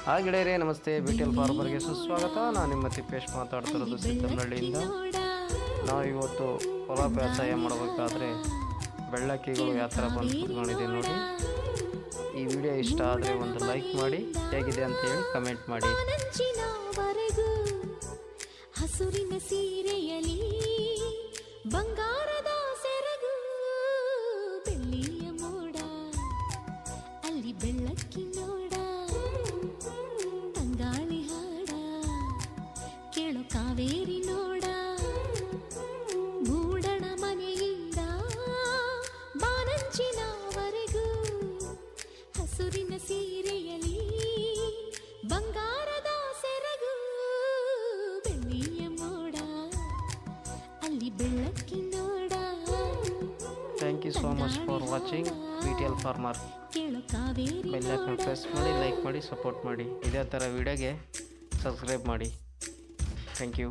Hi ಗೆಳೆಯರೇ, ನಮಸ್ತೆ. BTL ಫಾರ್ಮರ್ಗೆ ಸುಸ್ವಾಗತ. ನಾನು ನಿಮ್ಮ ತಿಪ್ಪೇಶ್ ಮಾತಾಡ್ತಿರೋದು ಸಿದ್ದನಹಳ್ಳಿಯಿಂದ. ನಾವು ಇವತ್ತು ಹೊಲ ಬೇಸಾಯ ಮಾಡಬೇಕಾದ್ರೆ ಬೆಳ್ಳಕ್ಕಿಗಳು ಯಾವ ಥರ ಬಂದು ಕುತ್ಕೊಂಡಿದೆ ನೋಡಿ. ಈ ವಿಡಿಯೋ ಇಷ್ಟ ಆದರೆ ಒಂದು ಲೈಕ್ ಮಾಡಿ, ಹೇಗಿದೆ ಅಂತ ಹೇಳಿ ಕಮೆಂಟ್ ಮಾಡಿ. ಹಸುರಿನ ಸೀರೆಯಲಿ ಬಂಗಾರದ ಸೆರಗು, ಬೆಳ್ಳಿಯ ಮೋಡ ಅಲ್ಲಿ ಬೆಳ್ಳಕ್ಕಿ ನೋಡ, ತಂಗಾಳಿ ಹಾಡ ಕೇಳೋ ಕಾವೇರಿ ನೋಡ, ಮೂಡಣ ಮನೆಯಿಂದ ಬಾನಂಚಿನವರೆಗೂ ಹಸುರಿನ ಸೀರೆಯಲಿ ಬಂಗಾರದ ಸೆರಗು, ಬೆಳ್ಳಿಯ ಮೋಡ ಅಲ್ಲಿ ಬೆಳ್ಳಕ್ಕಿ ನೋಡ. Thank you so much for watching BTL farmer. Bell icon press ಮಾಡಿ, ಲೈಕ್ ಮಾಡಿ, ಸಪೋರ್ಟ್ ಮಾಡಿ. ಇದೇ ಥರ ವಿಡಿಯೋಗೆ ಸಬ್ಸ್ಕ್ರೈಬ್ ಮಾಡಿ. Thank you.